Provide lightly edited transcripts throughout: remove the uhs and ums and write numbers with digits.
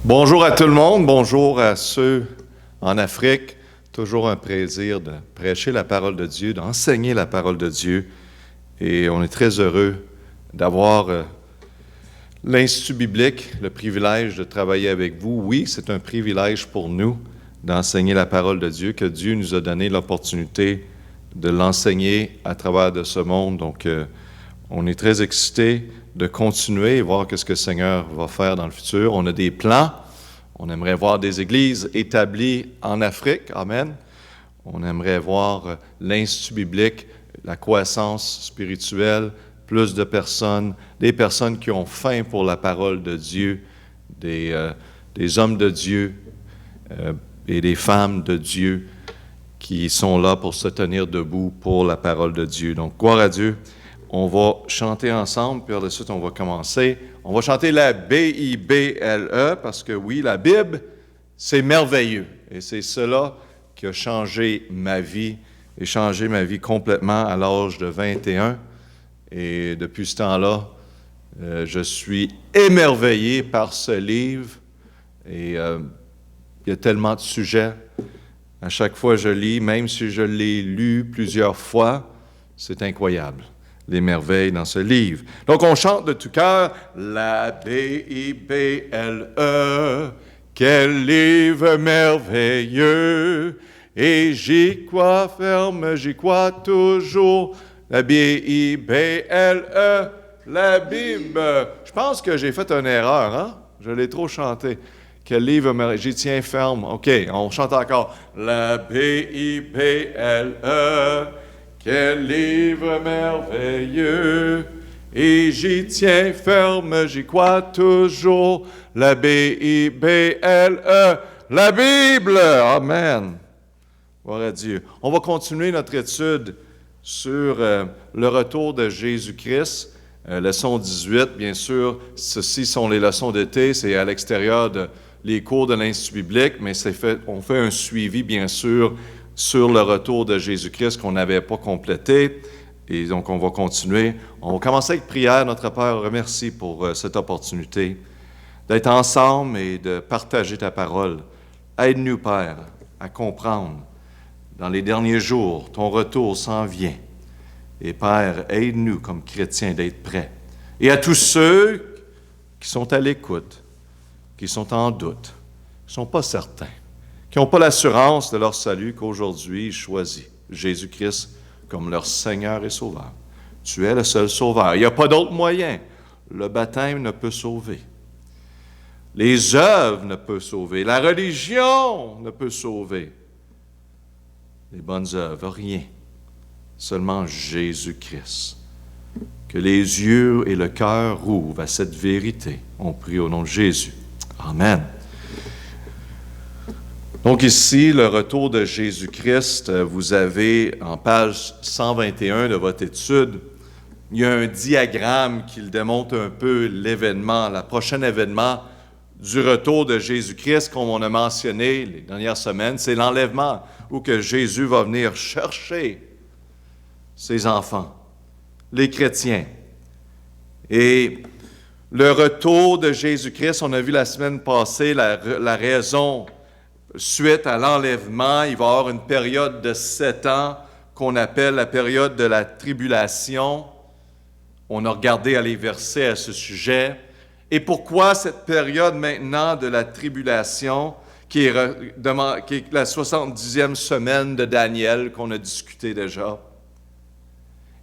Bonjour à tout le monde, bonjour à ceux en Afrique. Toujours un plaisir de prêcher la parole de Dieu, d'enseigner la parole de Dieu. Et on est très heureux d'avoir l'Institut biblique, le privilège de travailler avec vous. Oui, c'est un privilège pour nous d'enseigner la parole de Dieu, que Dieu nous a donné l'opportunité de l'enseigner à travers de ce monde. Donc, on est très excités de continuer et voir ce que le Seigneur va faire dans le futur. On a des plans. On aimerait voir des églises établies en Afrique. Amen. On aimerait voir l'Institut biblique, la croissance spirituelle, plus de personnes, des personnes qui ont faim pour la parole de Dieu, des hommes de Dieu et des femmes de Dieu qui sont là pour se tenir debout pour la parole de Dieu. Donc, gloire à Dieu. On va chanter ensemble, puis par la suite, on va commencer. On va chanter la B-I-B-L-E, parce que oui, la Bible, c'est merveilleux. Et c'est cela qui a changé ma vie, et changé ma vie complètement à l'âge de 21. Et depuis ce temps-là, je suis émerveillé par ce livre. Et il y a tellement de sujets. À chaque fois que je lis, même si je l'ai lu plusieurs fois, c'est incroyable. Les merveilles dans ce livre. Donc, on chante de tout cœur la B-I-B-L-E, quel livre merveilleux, et j'y crois ferme, j'y crois toujours, la B-I-B-L-E, la Bible. Je pense que j'ai fait une erreur, hein? Je l'ai trop chanté. Quel livre merveilleux, j'y tiens ferme. OK, on chante encore. La B-I-B-L-E, quel livre merveilleux, et j'y tiens ferme, j'y crois toujours, la B-I-B-L-E, la Bible. Amen. Gloire à Dieu. On va continuer notre étude sur le retour de Jésus-Christ. Leçon 18, bien sûr, ceci sont les leçons d'été, c'est à l'extérieur des cours de l'Institut biblique, mais on fait un suivi, bien sûr, sur le retour de Jésus-Christ qu'on n'avait pas complété. Et donc, on va continuer. On va commencer avec prière. Notre Père, remercie pour cette opportunité d'être ensemble et de partager ta parole. Aide-nous, Père, à comprendre. Dans les derniers jours, ton retour s'en vient. Et Père, aide-nous comme chrétiens d'être prêts. Et à tous ceux qui sont à l'écoute, qui sont en doute, qui ne sont pas certains, qui n'ont pas l'assurance de leur salut, qu'aujourd'hui ils choisissent Jésus-Christ comme leur Seigneur et Sauveur. Tu es le seul Sauveur. Il n'y a pas d'autre moyen. Le baptême ne peut sauver. Les œuvres ne peuvent sauver. La religion ne peut sauver. Les bonnes œuvres, rien. Seulement Jésus-Christ. Que les yeux et le cœur ouvrent à cette vérité. On prie au nom de Jésus. Amen. Donc ici, le retour de Jésus-Christ, vous avez en page 121 de votre étude, il y a un diagramme qui démontre un peu l'événement, le prochain événement du retour de Jésus-Christ, comme on a mentionné les dernières semaines, c'est l'enlèvement, où que Jésus va venir chercher ses enfants, les chrétiens. Et le retour de Jésus-Christ, on a vu la semaine passée la raison. Suite à l'enlèvement, il va y avoir une période de 7 ans qu'on appelle la période de la tribulation. On a regardé les versets à ce sujet. Et pourquoi cette période maintenant de la tribulation, qui est la 70e semaine de Daniel qu'on a discuté déjà?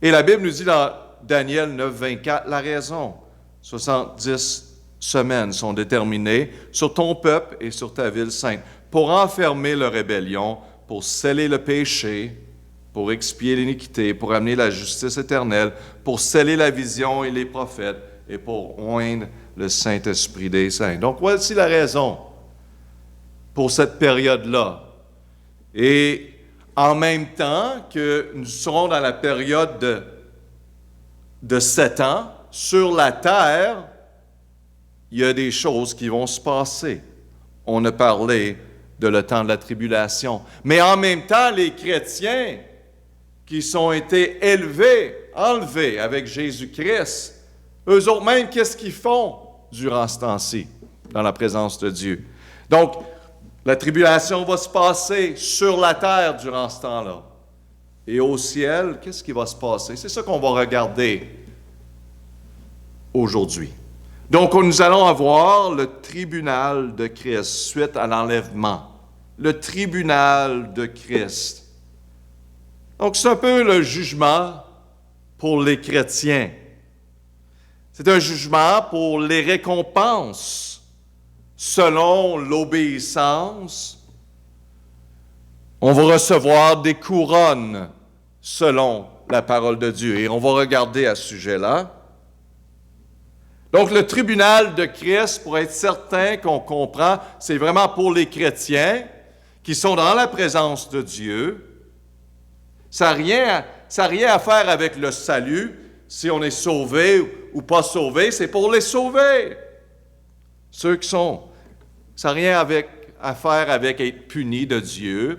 Et la Bible nous dit dans Daniel 9, 24, la raison. 70 semaines sont déterminées sur ton peuple et sur ta ville sainte, pour enfermer la rébellion, pour sceller le péché, pour expier l'iniquité, pour amener la justice éternelle, pour sceller la vision et les prophètes, et pour oindre le Saint-Esprit des saints. Donc, voici la raison pour cette période-là. Et en même temps que nous serons dans la période de 7 ans, sur la terre, il y a des choses qui vont se passer. On a parlé de le temps de la tribulation. Mais en même temps, les chrétiens qui ont été enlevés avec Jésus-Christ, eux autres même, qu'est-ce qu'ils font durant ce temps-ci? dans la présence de Dieu. Donc, la tribulation va se passer sur la terre durant ce temps-là. Et au ciel, qu'est-ce qui va se passer? C'est ça qu'on va regarder aujourd'hui. Donc, nous allons avoir le tribunal de Christ suite à l'enlèvement. Le tribunal de Christ. Donc, c'est un peu le jugement pour les chrétiens. C'est un jugement pour les récompenses selon l'obéissance. On va recevoir des couronnes selon la parole de Dieu. Et on va regarder à ce sujet-là. Donc, le tribunal de Christ, pour être certain qu'on comprend, c'est vraiment pour les chrétiens qui sont dans la présence de Dieu. Ça n'a rien à faire avec le salut. Si on est sauvé ou pas sauvé, c'est pour les sauver. Ceux qui sont. Ça n'a rien à faire avec être punis de Dieu,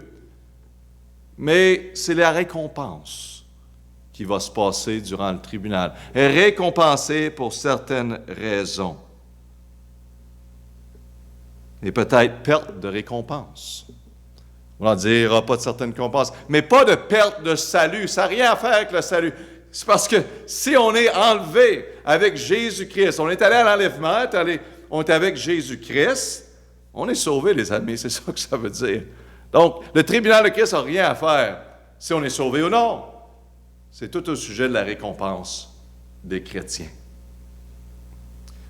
mais c'est la récompense qui va se passer durant le tribunal. Récompensé pour certaines raisons. Et peut-être perte de récompense. On va dire, il n'y aura pas de certaines récompenses. Mais pas de perte de salut. Ça n'a rien à faire avec le salut. C'est parce que si on est enlevé avec Jésus-Christ, on est allé à l'enlèvement, on est avec Jésus-Christ, on est sauvé, les amis. C'est ça que ça veut dire. Donc, le tribunal de Christ n'a rien à faire si on est sauvé ou non. C'est tout au sujet de la récompense des chrétiens.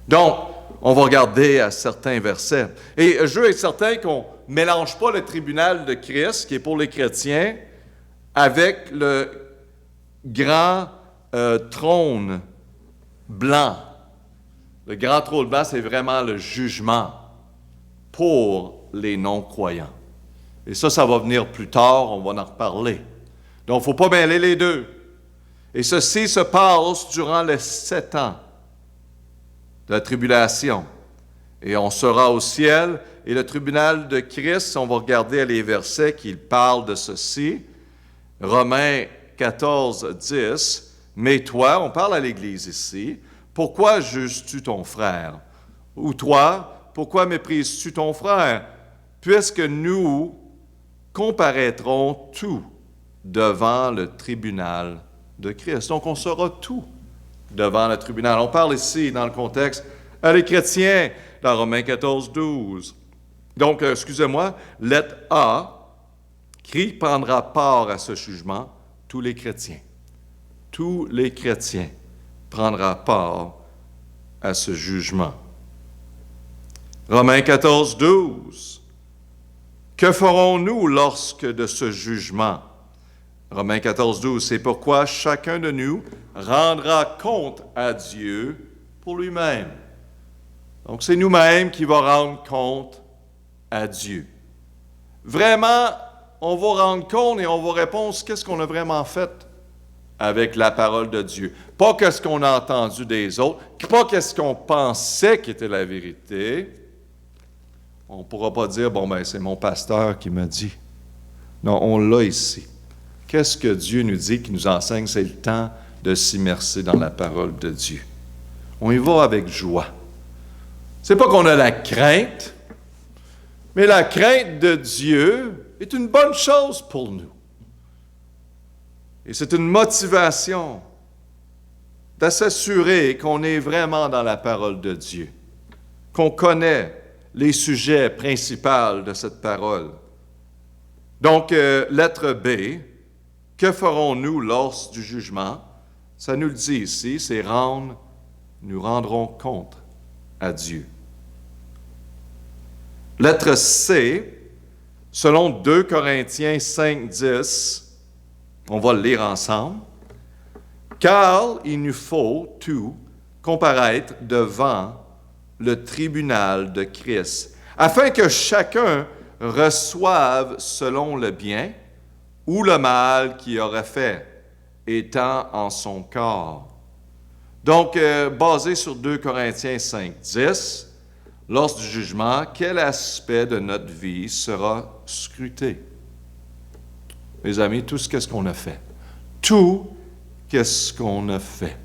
Donc, on va regarder à certains versets. Et je veux être certain qu'on ne mélange pas le tribunal de Christ, qui est pour les chrétiens, avec le grand trône blanc. Le grand trône blanc, c'est vraiment le jugement pour les non-croyants. Et ça va venir plus tard, on va en reparler. Donc, il ne faut pas mêler les deux. Et ceci se passe durant les 7 ans de la tribulation. Et on sera au ciel. Et le tribunal de Christ, on va regarder les versets qui parlent de ceci. Romains 14, 10. Mais toi, on parle à l'Église ici, pourquoi juges-tu ton frère? Ou toi, pourquoi méprises-tu ton frère? Puisque nous comparaîtrons tout devant le tribunal de Christ. Donc, on saura tout devant le tribunal. On parle ici, dans le contexte, à les chrétiens, dans Romains 14, 12. Donc, excusez-moi, lettre A, qui prendra part à ce jugement? Tous les chrétiens. Tous les chrétiens prendront part à ce jugement. Romains 14, 12. Que ferons-nous lorsque de ce jugement? Romains 14, 12. C'est pourquoi chacun de nous rendra compte à Dieu pour lui-même. Donc, c'est nous-mêmes qui va rendre compte à Dieu. Vraiment, on va rendre compte et on va répondre qu'est-ce qu'on a vraiment fait avec la parole de Dieu. Pas qu'est-ce qu'on a entendu des autres, pas qu'est-ce qu'on pensait qui était la vérité. On ne pourra pas dire, c'est mon pasteur qui m'a dit. Non, on l'a ici. Qu'est-ce que Dieu nous dit, qui nous enseigne? C'est le temps de s'immerser dans la parole de Dieu. On y va avec joie. C'est pas qu'on a la crainte, mais la crainte de Dieu est une bonne chose pour nous. Et c'est une motivation de s'assurer qu'on est vraiment dans la parole de Dieu, qu'on connaît les sujets principaux de cette parole. Donc, lettre B, que ferons-nous lors du jugement? Ça nous le dit ici, c'est nous rendrons compte à Dieu. Lettre C, selon 2 Corinthiens 5, 10, on va le lire ensemble. Car il nous faut tout comparaître devant le tribunal de Christ, afin que chacun reçoive selon le bien ou le mal qu'il aurait fait, étant en son corps. Donc, basé sur 2 Corinthiens 5, 10, lors du jugement, quel aspect de notre vie sera scruté? Mes amis, tout ce qu'on a fait. Tout ce qu'on a fait.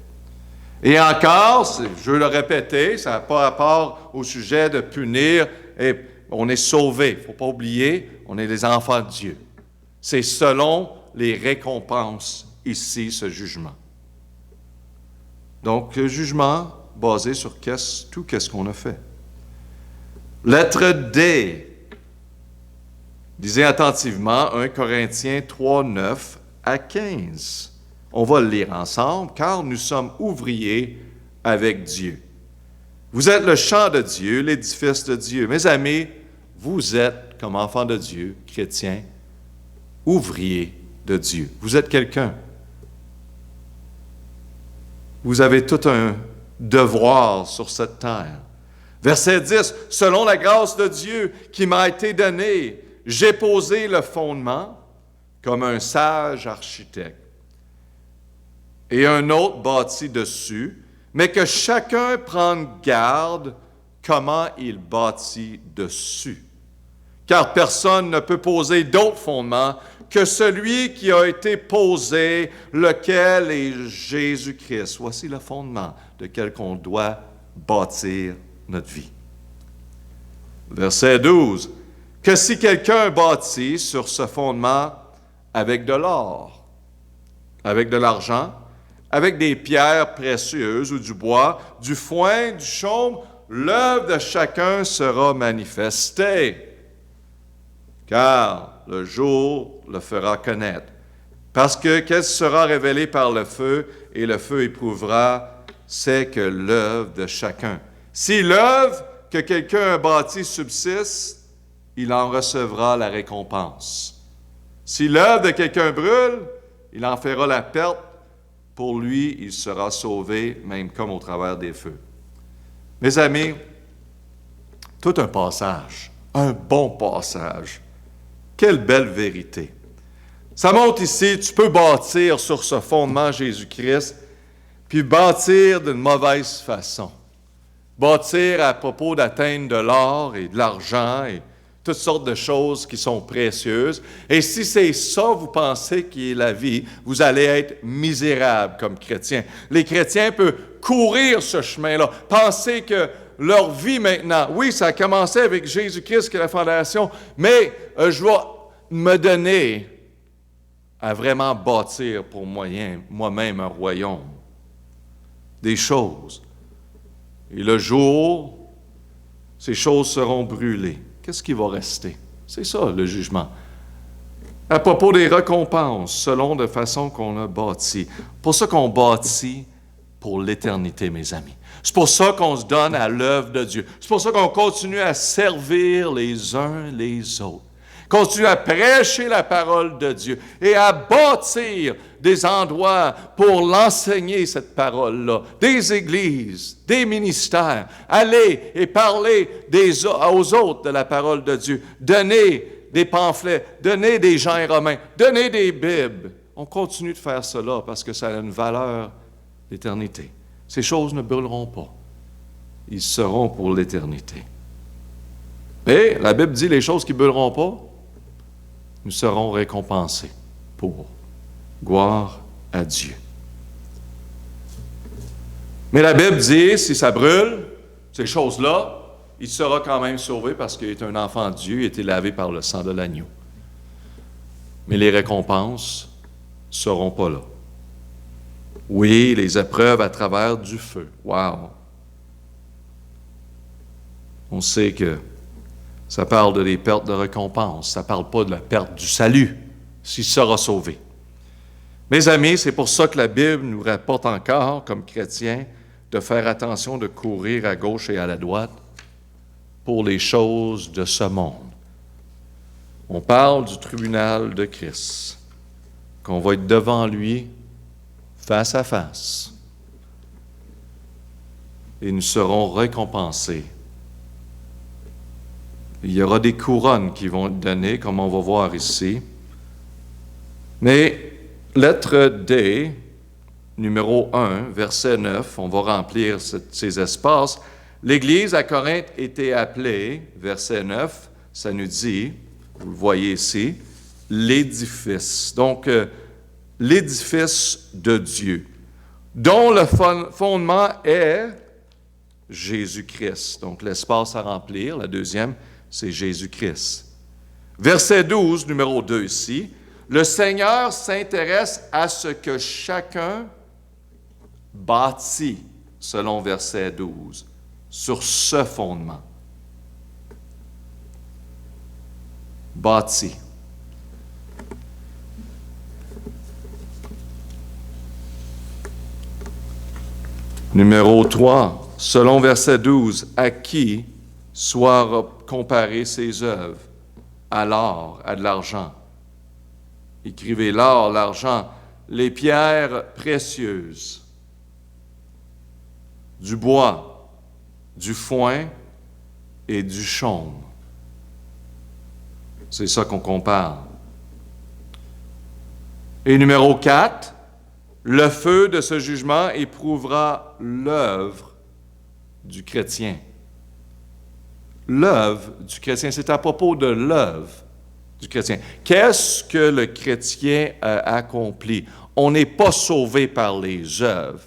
Et encore, je veux le répéter, ça n'a pas rapport au sujet de punir, et on est sauvés. Il ne faut pas oublier, on est des enfants de Dieu. C'est selon les récompenses ici, ce jugement. Donc, le jugement basé sur tout ce qu'on a fait. Lettre D. Lisez attentivement 1 Corinthiens 3, 9 à 15. On va le lire ensemble, car nous sommes ouvriers avec Dieu. Vous êtes le champ de Dieu, l'édifice de Dieu. Mes amis, vous êtes, comme enfants de Dieu, chrétiens, ouvriers de Dieu. Vous êtes quelqu'un. Vous avez tout un devoir sur cette terre. Verset 10, « Selon la grâce de Dieu qui m'a été donnée, j'ai posé le fondement comme un sage architecte. Et un autre bâtit dessus, mais que chacun prenne garde comment il bâtit dessus. Car personne ne peut poser d'autre fondement que celui qui a été posé, lequel est Jésus-Christ. » Voici le fondement de quel qu'on doit bâtir notre vie. Verset 12. « Que si quelqu'un bâtit sur ce fondement avec de l'or, avec de l'argent, avec des pierres précieuses ou du bois, du foin, du chaume, l'œuvre de chacun sera manifestée, car le jour le fera connaître. Parce que qu'elle sera révélée par le feu, et le feu éprouvera, c'est que l'œuvre de chacun. Si l'œuvre que quelqu'un a bâtie subsiste, il en recevra la récompense. Si l'œuvre de quelqu'un brûle, il en fera la perte. Pour lui, il sera sauvé, même comme au travers des feux. » Mes amis, tout un passage, un bon passage. Quelle belle vérité. Ça montre ici, tu peux bâtir sur ce fondement Jésus-Christ, puis bâtir d'une mauvaise façon. Bâtir à propos d'atteindre de l'or et de l'argent et toutes sortes de choses qui sont précieuses. Et si c'est ça, vous pensez qui est la vie, vous allez être misérable comme chrétien. Les chrétiens peuvent courir ce chemin-là, penser que leur vie maintenant, oui, ça a commencé avec Jésus-Christ qui est la fondation, mais je vais me donner à vraiment bâtir pour moi-même un royaume, des choses. Et le jour, ces choses seront brûlées. Qu'est-ce qui va rester? C'est ça, le jugement. À propos des récompenses, selon la façon qu'on a bâti. Pour ça qu'on bâtit pour l'éternité, mes amis. C'est pour ça qu'on se donne à l'œuvre de Dieu. C'est pour ça qu'on continue à servir les uns les autres. Continue à prêcher la parole de Dieu et à bâtir des endroits pour l'enseigner, cette parole-là, des églises, des ministères. Aller et parler aux autres de la parole de Dieu. Donner des pamphlets, donner des gens romains, donner des Bibles. On continue de faire cela parce que ça a une valeur d'éternité. Ces choses ne brûleront pas. Ils seront pour l'éternité. Mais la Bible dit les choses qui ne brûleront pas, nous serons récompensés pour. Gloire à Dieu. Mais la Bible dit, si ça brûle, ces choses-là, il sera quand même sauvé parce qu'il est un enfant de Dieu, il a été lavé par le sang de l'agneau. Mais les récompenses ne seront pas là. Oui, les épreuves à travers du feu. Wow! On sait que ça parle de des pertes de récompense. Ça ne parle pas de la perte du salut, s'il sera sauvé. Mes amis, c'est pour ça que la Bible nous rapporte encore, comme chrétiens, de faire attention de courir à gauche et à la droite pour les choses de ce monde. On parle du tribunal de Christ, qu'on va être devant lui face à face. Et nous serons récompensés. Il y aura des couronnes qui vont être données, comme on va voir ici. Mais, lettre D, numéro 1, verset 9, on va remplir ces espaces. L'Église à Corinthe était appelée, verset 9, ça nous dit, vous le voyez ici, l'édifice. Donc, l'édifice de Dieu. dont le fondement est Jésus-Christ. Donc, l'espace à remplir, la deuxième, c'est Jésus-Christ. Verset 12, numéro 2 ici. Le Seigneur s'intéresse à ce que chacun bâtit, selon verset 12, sur ce fondement. Bâti. Numéro 3, selon verset 12, à qui soient comparées ses œuvres? À l'or, à de l'argent. Écrivez l'or, l'argent, les pierres précieuses, du bois, du foin et du chaume. C'est ça qu'on compare. Et numéro 4, le feu de ce jugement éprouvera l'œuvre du chrétien. L'œuvre du chrétien, c'est à propos de l'œuvre du chrétien. Qu'est-ce que le chrétien a accompli? On n'est pas sauvé par les œuvres,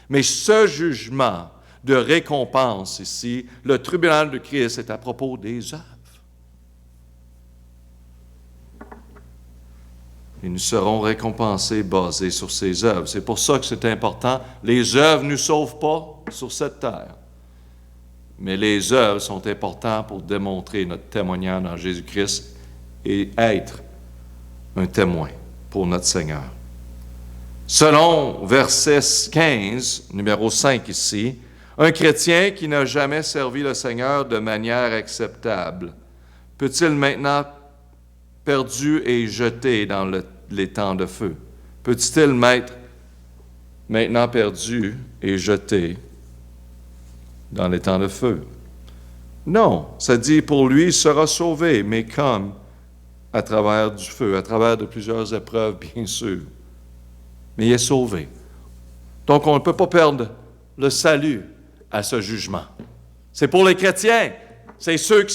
mais ce jugement de récompense ici, le tribunal de Christ, est à propos des œuvres. Et nous serons récompensés basés sur ces œuvres. C'est pour ça que c'est important. Les œuvres ne nous sauvent pas sur cette terre. Mais les œuvres sont importantes pour démontrer notre témoignage en Jésus-Christ et être un témoin pour notre Seigneur. Selon verset 15, numéro 5 ici, un chrétien qui n'a jamais servi le Seigneur de manière acceptable, peut-il maintenant perdu et jeté dans les temps de feu? Peut-il m'être maintenant perdu et jeté dans les temps de feu? Non, ça dit pour lui, il sera sauvé, mais comme à travers du feu, à travers de plusieurs épreuves, bien sûr. Mais il est sauvé. Donc, on ne peut pas perdre le salut à ce jugement. C'est pour les chrétiens. C'est ceux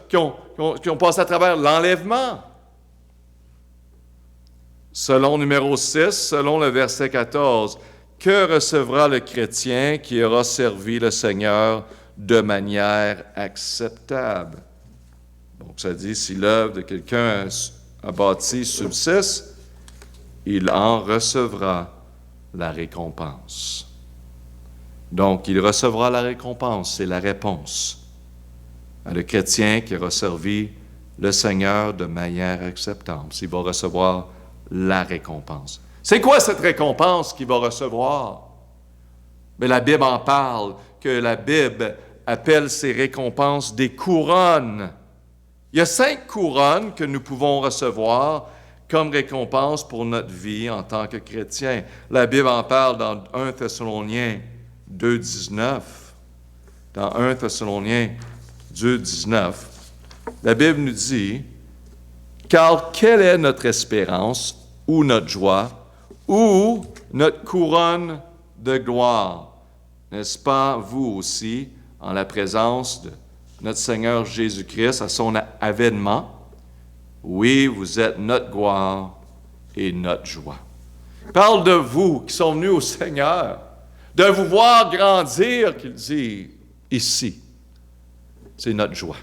qui ont passé à travers l'enlèvement. Selon numéro 6, selon le verset 14, que recevra le chrétien qui aura servi le Seigneur de manière acceptable? Donc, ça dit, si l'œuvre de quelqu'un a bâti subsiste, il en recevra la récompense. Donc, il recevra la récompense, c'est la réponse à le chrétien qui aura servi le Seigneur de manière acceptable. Il va recevoir la récompense. C'est quoi cette récompense qu'il va recevoir? Mais la Bible en parle, que la Bible appelle ces récompenses des couronnes. Il y a 5 couronnes que nous pouvons recevoir comme récompense pour notre vie en tant que chrétien. La Bible en parle dans 1 Thessaloniciens 2,19. Dans 1 Thessaloniciens 2,19, la Bible nous dit, « Car quelle est notre espérance ou notre joie ou notre couronne de gloire? N'est-ce pas vous aussi, en la présence de notre Seigneur Jésus-Christ, à son avènement? Oui, vous êtes notre gloire et notre joie. » Il parle de vous qui sont venus au Seigneur, de vous voir grandir, qu'il dit ici. C'est notre joie.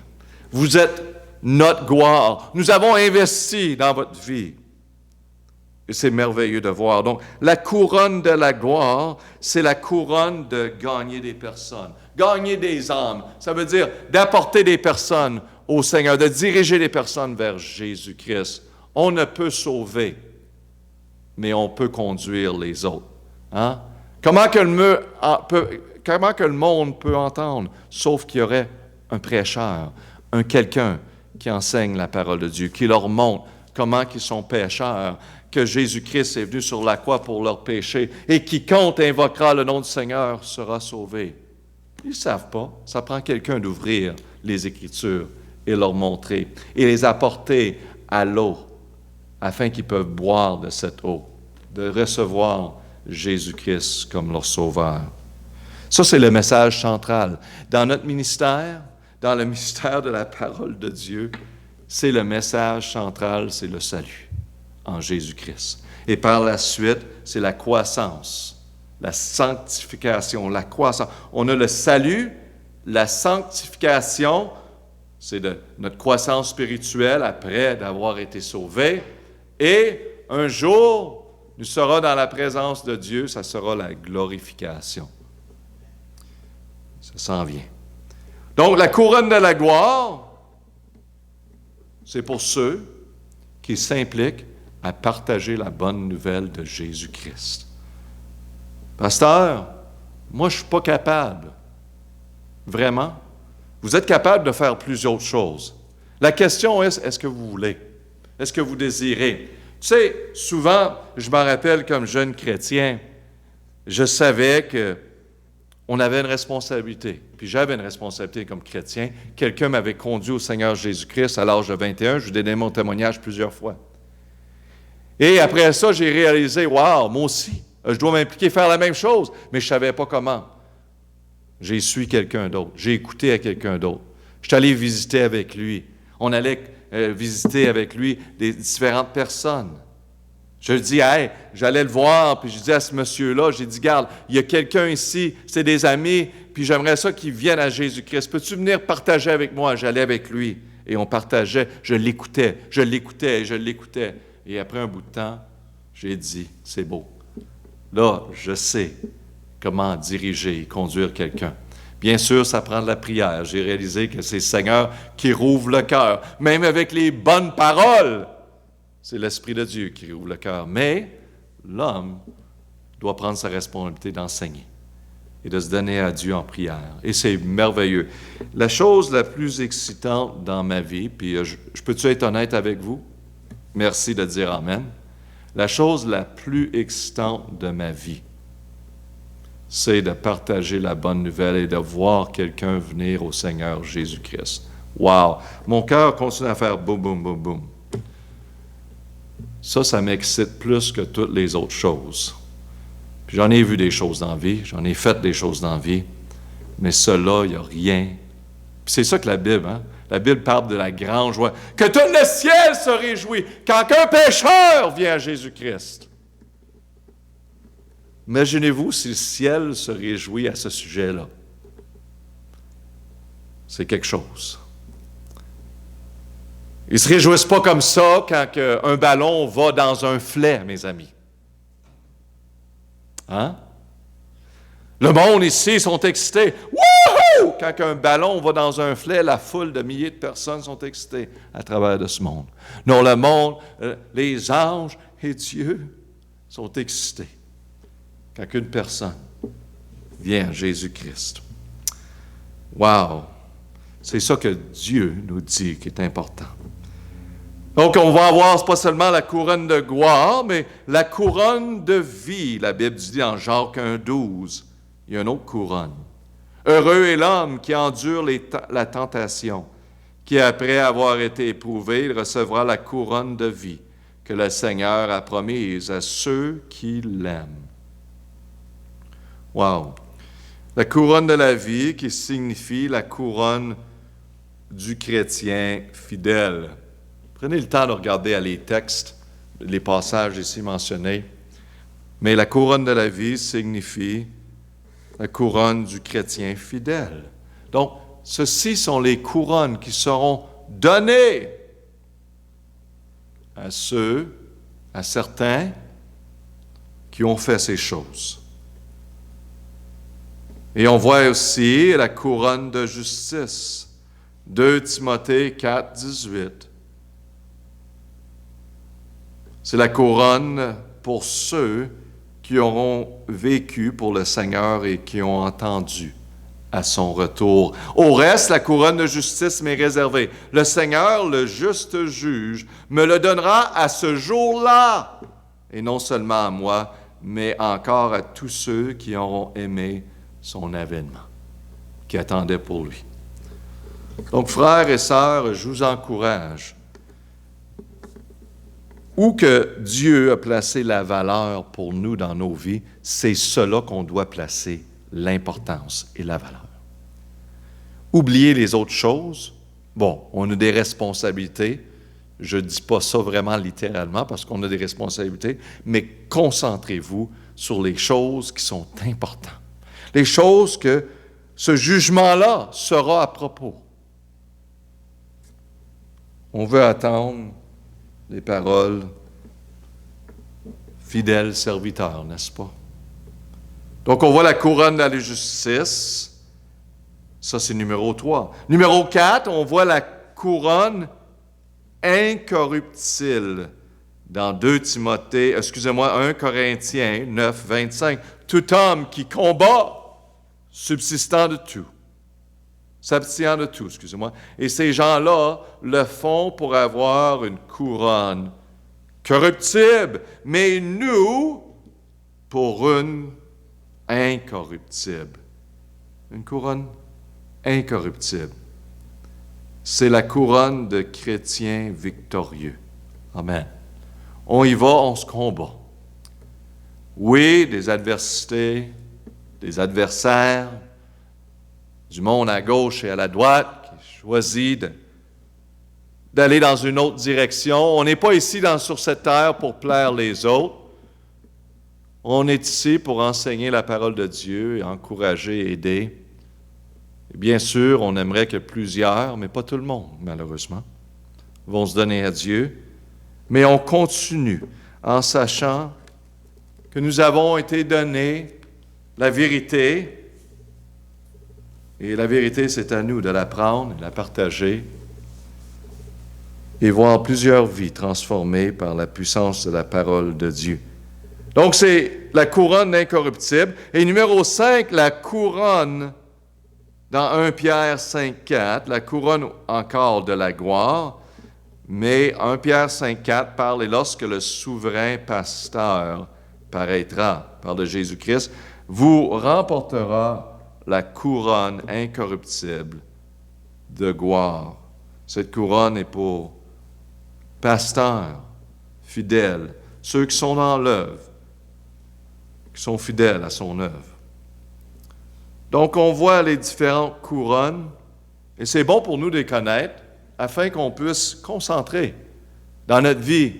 Vous êtes notre gloire. Nous avons investi dans votre vie. Et c'est merveilleux de voir. Donc, la couronne de la gloire, c'est la couronne de gagner des personnes, gagner des âmes. Ça veut dire d'apporter des personnes au Seigneur, de diriger les personnes vers Jésus-Christ. On ne peut sauver, mais on peut conduire les autres. Hein? Comment que le monde peut entendre, sauf qu'il y aurait un prêcheur, quelqu'un qui enseigne la parole de Dieu, qui leur montre comment ils sont pécheurs, que Jésus-Christ est venu sur la croix pour leurs péchés, et quiconque invoquera le nom du Seigneur sera sauvé. Ils ne savent pas. Ça prend quelqu'un d'ouvrir les Écritures et leur montrer, et les apporter à l'eau, afin qu'ils peuvent boire de cette eau, de recevoir Jésus-Christ comme leur sauveur. Ça, c'est le message central. Dans notre ministère, dans le ministère de la parole de Dieu, c'est le message central, c'est le salut en Jésus-Christ. Et par la suite, c'est la croissance la sanctification, la croissance. On a le salut, la sanctification, c'est de notre croissance spirituelle après d'avoir été sauvés. Et un jour, nous serons dans la présence de Dieu, ça sera la glorification. Ça s'en vient. Donc, la couronne de la gloire, c'est pour ceux qui s'impliquent à partager la bonne nouvelle de Jésus-Christ. Pasteur, moi, je ne suis pas capable. Vraiment? Vous êtes capable de faire plusieurs choses. La question est, est-ce que vous voulez? Est-ce que vous désirez? Tu sais, souvent, je m'en rappelle comme jeune chrétien, je savais qu'on avait une responsabilité. Puis j'avais une responsabilité comme chrétien. Quelqu'un m'avait conduit au Seigneur Jésus-Christ à l'âge de 21. Je vous ai donné mon témoignage plusieurs fois. Et après ça, j'ai réalisé, wow, moi aussi, je dois m'impliquer, faire la même chose, mais je ne savais pas comment. J'ai suivi quelqu'un d'autre. J'ai écouté à quelqu'un d'autre. Je suis allé visiter avec lui. On allait visiter avec lui des différentes personnes. Je lui dis, hey, j'allais le voir, puis je dis à ce monsieur-là, j'ai dit, garde, il y a quelqu'un ici, c'est des amis, puis j'aimerais ça qu'ils viennent à Jésus-Christ. Peux-tu venir partager avec moi? J'allais avec lui, et on partageait, je l'écoutais. Et après un bout de temps, j'ai dit, c'est beau. Là, je sais comment diriger et conduire quelqu'un. Bien sûr, ça prend de la prière. J'ai réalisé que c'est le Seigneur qui rouvre le cœur. Même avec les bonnes paroles, c'est l'Esprit de Dieu qui rouvre le cœur. Mais l'homme doit prendre sa responsabilité d'enseigner et de se donner à Dieu en prière. Et c'est merveilleux. La chose la plus excitante dans ma vie, puis je peux-tu être honnête avec vous? Merci de dire Amen. La chose la plus excitante de ma vie, c'est de partager la bonne nouvelle et de voir quelqu'un venir au Seigneur Jésus-Christ. Wow! Mon cœur continue à faire boum, boum, boum, boum. Ça m'excite plus que toutes les autres choses. Puis j'en ai vu des choses dans la vie, j'en ai fait des choses dans la vie, mais cela, il n'y a rien. Puis c'est ça que la Bible, hein? La Bible parle de la grande joie. Que tout le ciel se réjouit quand un pécheur vient à Jésus-Christ. Imaginez-vous si le ciel se réjouit à ce sujet-là. C'est quelque chose. Ils ne se réjouissent pas comme ça quand un ballon va dans un filet, mes amis. Hein? Le monde ici sont excités. Wouhou! Quand un ballon va dans un filet, la foule de milliers de personnes sont excitées à travers de ce monde. Non, le monde, les anges et Dieu sont excités quand une personne vient à Jésus-Christ. Wow! C'est ça que Dieu nous dit qui est important. Donc, on va avoir pas seulement la couronne de gloire, mais la couronne de vie. La Bible dit en Jacques 1,12, il y a une autre couronne. Heureux est l'homme qui endure la tentation, qui après avoir été éprouvé, il recevra la couronne de vie que le Seigneur a promise à ceux qui l'aiment. Wow! La couronne de la vie qui signifie la couronne du chrétien fidèle. Prenez le temps de regarder à les textes, les passages ici mentionnés. Mais la couronne de la vie signifie la couronne du chrétien fidèle. Donc, ceci sont les couronnes qui seront données à certains qui ont fait ces choses. Et on voit aussi la couronne de justice. 2 Timothée 4, 18. C'est la couronne pour ceux qui auront vécu pour le Seigneur et qui ont entendu à son retour. Au reste, la couronne de justice m'est réservée. Le Seigneur, le juste juge, me le donnera à ce jour-là, et non seulement à moi, mais encore à tous ceux qui auront aimé son avènement, qui attendaient pour lui. Donc, frères et sœurs, je vous encourage. Où que Dieu a placé la valeur pour nous dans nos vies, c'est cela qu'on doit placer l'importance et la valeur. Oublier les autres choses, bon, on a des responsabilités Je ne dis pas ça vraiment littéralement parce qu'on a des responsabilités, mais concentrez-vous sur les choses qui sont importantes. Les choses que ce jugement-là sera à propos. On veut attendre les paroles fidèle serviteur, n'est-ce pas? Donc, on voit la couronne de la justice. Ça, c'est numéro 3. Numéro 4, on voit la couronne incorruptible dans 1 Corinthiens 9, 25. Tout homme qui combat, subsistant de tout, s'abstient de tout, Et ces gens-là le font pour avoir une couronne corruptible, mais nous, pour une incorruptible. Une couronne incorruptible. C'est la couronne de chrétiens victorieux. Amen. On y va, on se combat. Oui, des adversités, des adversaires, du monde à gauche et à la droite qui choisit d'aller dans une autre direction. On n'est pas ici sur cette terre pour plaire les autres. On est ici pour enseigner la parole de Dieu et encourager, aider. Et bien sûr, on aimerait que plusieurs, mais pas tout le monde, malheureusement, vont se donner à Dieu. Mais on continue en sachant que nous avons été donnés la vérité. Et la vérité, c'est à nous de la prendre, de la partager et voir plusieurs vies transformées par la puissance de la parole de Dieu. Donc, c'est la couronne incorruptible. Et numéro 5, la couronne, dans 1 Pierre 5, 4, la couronne encore de la gloire. Mais 1 Pierre 5, 4 parle, et lorsque le souverain pasteur paraîtra, par de Jésus-Christ, vous remportera la couronne incorruptible de gloire. Cette couronne est pour pasteurs fidèles, ceux qui sont dans l'œuvre, qui sont fidèles à son œuvre. Donc, on voit les différentes couronnes, et c'est bon pour nous de les connaître, afin qu'on puisse concentrer dans notre vie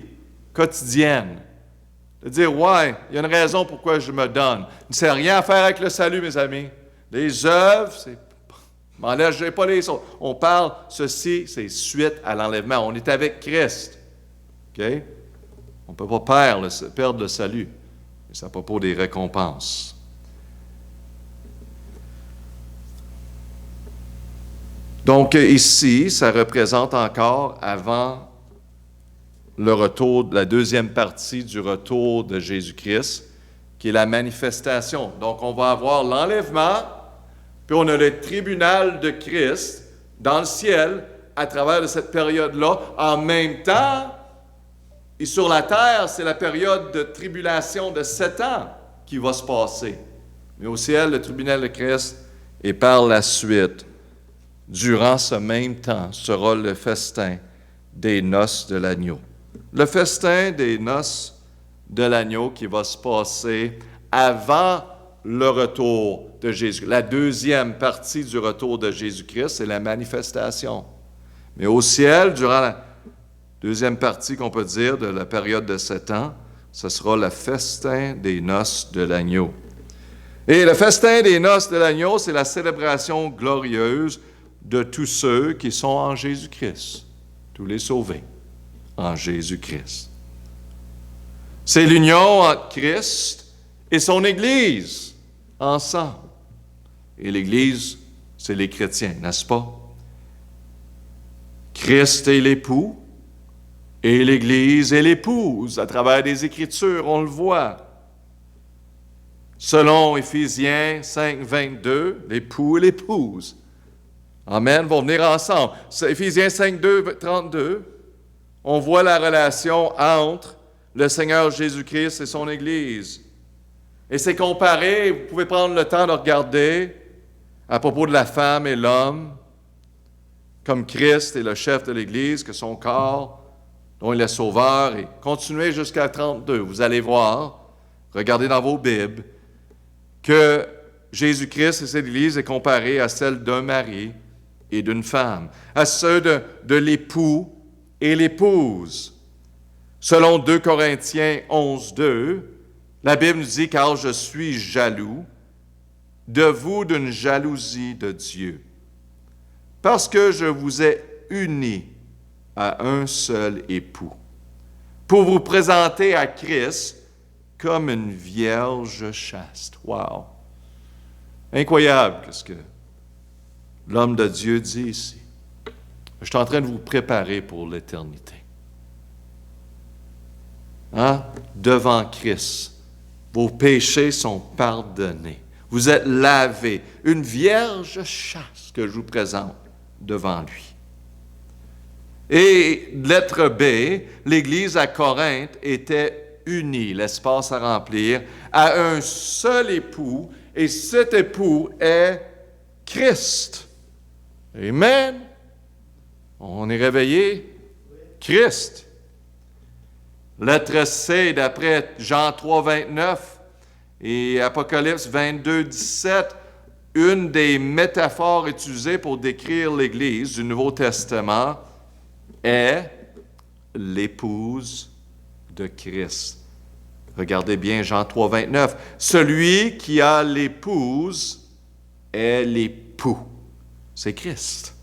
quotidienne, de dire, ouais, il y a une raison pourquoi je me donne. Ça n'a rien à faire avec le salut, mes amis. Les œuvres, c'est... M'enlève pas les autres. On parle, ceci, c'est suite à l'enlèvement. On est avec Christ. OK? On ne peut pas perdre le salut. Et c'est à propos des récompenses. Donc ici, ça représente encore avant le retour, la deuxième partie du retour de Jésus-Christ, qui est la manifestation. Donc on va avoir l'enlèvement, puis on a le tribunal de Christ dans le ciel à travers de cette période-là. En même temps, et sur la terre, c'est la période de tribulation de 7 ans qui va se passer. Mais au ciel, le tribunal de Christ, et par la suite, durant ce même temps, sera le festin des noces de l'agneau. Le festin des noces de l'agneau qui va se passer avant le retour de Jésus. La deuxième partie du retour de Jésus-Christ, c'est la manifestation. Mais au ciel, durant la deuxième partie qu'on peut dire de la période de 7 ans, ce sera le festin des noces de l'agneau. Et le festin des noces de l'agneau, c'est la célébration glorieuse de tous ceux qui sont en Jésus-Christ, tous les sauvés en Jésus-Christ. C'est l'union entre Christ et son Église ensemble. Et l'Église, c'est les chrétiens, n'est-ce pas? Christ est l'époux et l'Église est l'épouse. À travers des Écritures, on le voit. Selon Éphésiens 5, 22, l'époux et l'épouse. Amen, vont venir ensemble. Éphésiens 5, 32, on voit la relation entre le Seigneur Jésus-Christ et son Église. Et c'est comparé, vous pouvez prendre le temps de regarder à propos de la femme et l'homme, comme Christ est le chef de l'Église, que son corps, dont il est sauveur, et continuez jusqu'à 32. Vous allez voir, regardez dans vos Bibles, que Jésus-Christ et cette Église est comparé à celle d'un mari et d'une femme, à ceux de l'époux et l'épouse. Selon 2 Corinthiens 11:2, la Bible nous dit « Car je suis jaloux de vous d'une jalousie de Dieu, parce que je vous ai unis à un seul époux, pour vous présenter à Christ comme une vierge chaste. » Wow! Incroyable, qu'est-ce que l'homme de Dieu dit ici. Je suis en train de vous préparer pour l'éternité. Hein? Devant Christ, vos péchés sont pardonnés. Vous êtes lavés. Une vierge chaste que je vous présente devant lui. Et lettre B, l'Église à Corinthe était unie, l'espace à remplir, à un seul époux, et cet époux est Christ. Amen. On est réveillé. Christ. Lettre C, d'après Jean 3, 29 et Apocalypse 22, 17, une des métaphores utilisées pour décrire l'Église du Nouveau Testament est l'épouse de Christ. Regardez bien Jean 3, 29. Celui qui a l'épouse est l'époux. C'est Christ.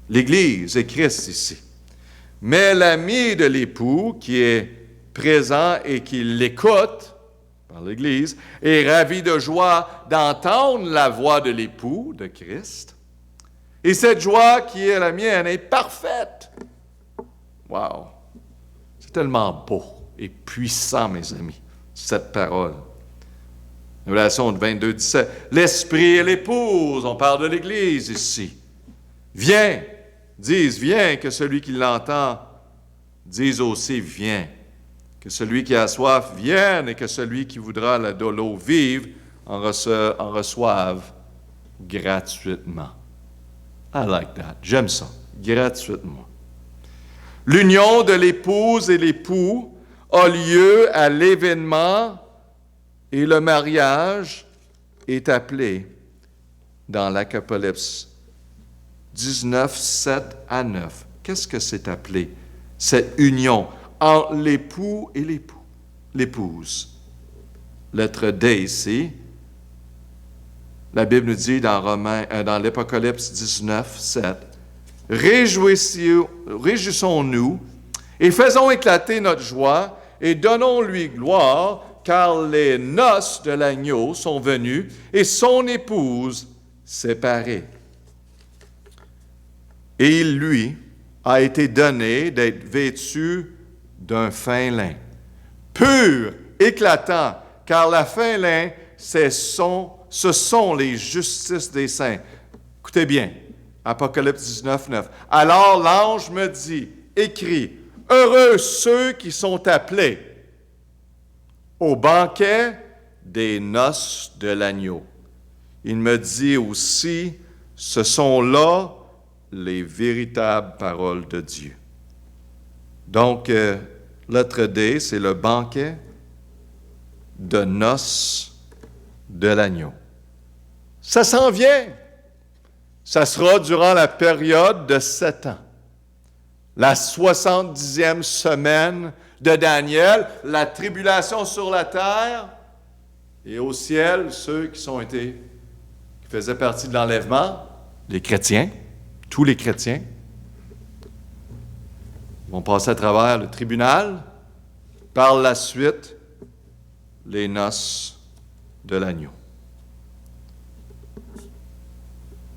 L'Église est Christ ici. Mais l'ami de l'époux, qui est présent et qui l'écoute par l'Église, est ravi de joie d'entendre la voix de l'époux de Christ. Et cette joie qui est la mienne est parfaite. Wow! C'est tellement beau et puissant, mes amis, cette parole. Révélation 22, 17. L'Esprit et l'épouse, on parle de l'Église ici. Viens, disent, viens, que celui qui l'entend dise aussi, viens. Que celui qui a soif vienne et que celui qui voudra de l'eau vive en reçoive gratuitement. I like that. J'aime ça. Gratuitement. L'union de l'épouse et l'époux a lieu à l'événement et le mariage est appelé dans l'Apocalypse 19, 7 à 9. Qu'est-ce que c'est appelé? Cette union entre l'époux et l'épouse. Lettre D ici. La Bible nous dit dans l'Apocalypse 19, 7, « Réjouissons-nous et faisons éclater notre joie et donnons-lui gloire, car les noces de l'agneau sont venues et son épouse séparée. Et il lui a été donné d'être vêtu d'un fin lin, pur, éclatant, car la fin lin, ce sont les justices des saints. » Écoutez bien, Apocalypse 19, 9. « Alors l'ange me dit, écrit, heureux ceux qui sont appelés au banquet des noces de l'agneau. » Il me dit aussi, ce sont là les véritables paroles de Dieu. Donc, lettre D, c'est le banquet de noces de l'agneau. Ça s'en vient. Ça sera durant la période de 7 ans. La 70e semaine de Daniel, la tribulation sur la terre et au ciel, ceux qui faisaient partie de l'enlèvement, les chrétiens, tous les chrétiens, vont passer à travers le tribunal, par la suite, les noces de l'agneau.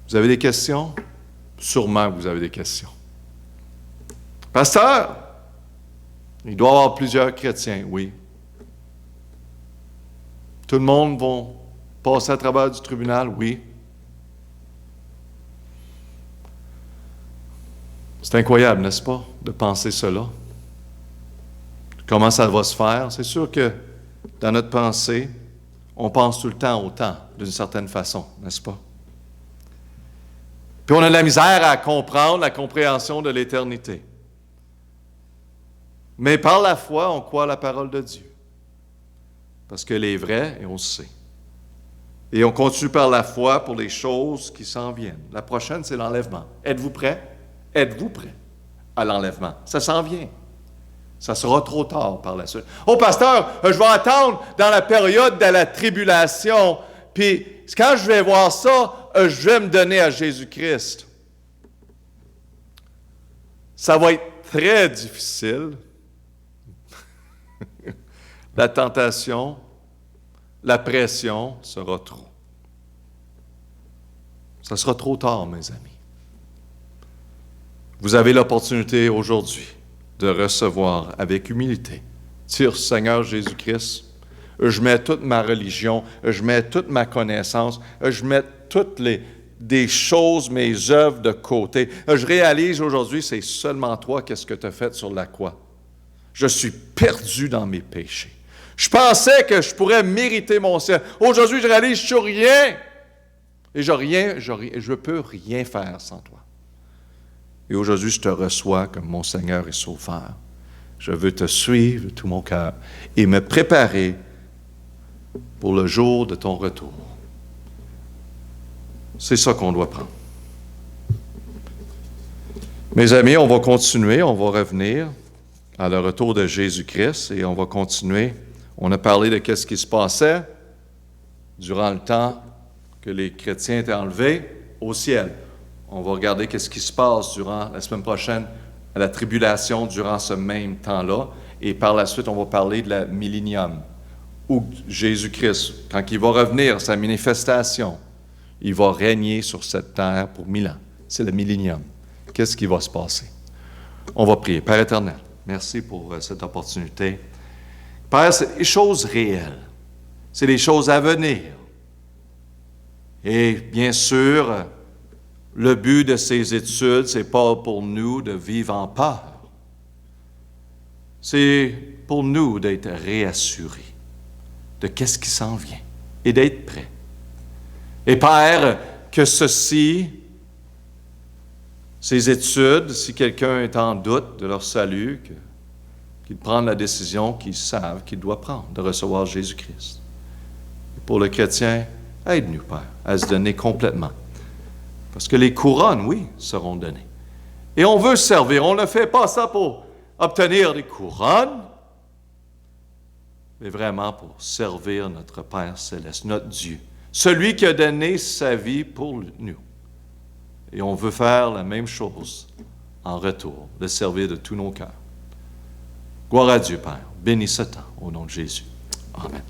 Vous avez des questions? Sûrement que vous avez des questions. Pasteur, il doit y avoir plusieurs chrétiens, oui. Tout le monde va passer à travers du tribunal, oui. C'est incroyable, n'est-ce pas, de penser cela? Comment ça va se faire? C'est sûr que dans notre pensée, on pense tout le temps au temps, d'une certaine façon, n'est-ce pas? Puis on a de la misère à comprendre la compréhension de l'éternité. Mais par la foi, on croit à la parole de Dieu. Parce qu'elle est vraie et on le sait. Et on continue par la foi pour les choses qui s'en viennent. La prochaine, c'est l'enlèvement. Êtes-vous prêts? Êtes-vous prêts? à l'enlèvement. Ça s'en vient. Ça sera trop tard par la suite. Oh, pasteur, je vais attendre dans la période de la tribulation, puis quand je vais voir ça, je vais me donner à Jésus-Christ. Ça va être très difficile. La tentation, la pression sera trop. Ça sera trop tard, mes amis. Vous avez l'opportunité aujourd'hui de recevoir avec humilité. Dire, Seigneur Jésus-Christ, je mets toute ma religion, je mets toute ma connaissance, je mets toutes des choses, mes œuvres de côté. Je réalise aujourd'hui, c'est seulement toi, qu'est-ce que tu as fait sur la croix. Je suis perdu dans mes péchés. Je pensais que je pourrais mériter mon ciel. Aujourd'hui, je réalise, je suis rien. Et je ne peux rien faire sans toi. Et aujourd'hui, je te reçois comme mon Seigneur et Sauveur. Je veux te suivre de tout mon cœur et me préparer pour le jour de ton retour. C'est ça qu'on doit prendre. Mes amis, on va continuer, on va revenir à le retour de Jésus-Christ et on va continuer. On a parlé de ce qui se passait durant le temps que les chrétiens étaient enlevés au ciel. On va regarder ce qui se passe durant la semaine prochaine, à la tribulation, durant ce même temps-là. Et par la suite, on va parler de la millénium, où Jésus-Christ, quand il va revenir, sa manifestation, il va régner sur cette terre pour 1000 ans. C'est le millénium. Qu'est-ce qui va se passer? On va prier. Père éternel, merci pour cette opportunité. Père, c'est des choses réelles. C'est des choses à venir. Et bien sûr, le but de ces études, ce n'est pas pour nous de vivre en peur. C'est pour nous d'être réassurés de qu'est-ce qui s'en vient et d'être prêts. Et Père, que ces études, si quelqu'un est en doute de leur salut, qu'ils prennent la décision qu'ils savent qu'ils doivent prendre, de recevoir Jésus-Christ. Et pour le chrétien, aide-nous, Père, à se donner complètement. Parce que les couronnes, oui, seront données. Et on veut servir. On ne fait pas ça pour obtenir des couronnes, mais vraiment pour servir notre Père céleste, notre Dieu, celui qui a donné sa vie pour nous. Et on veut faire la même chose en retour, le servir de tous nos cœurs. Gloire à Dieu, Père. Bénis ce temps au nom de Jésus. Amen.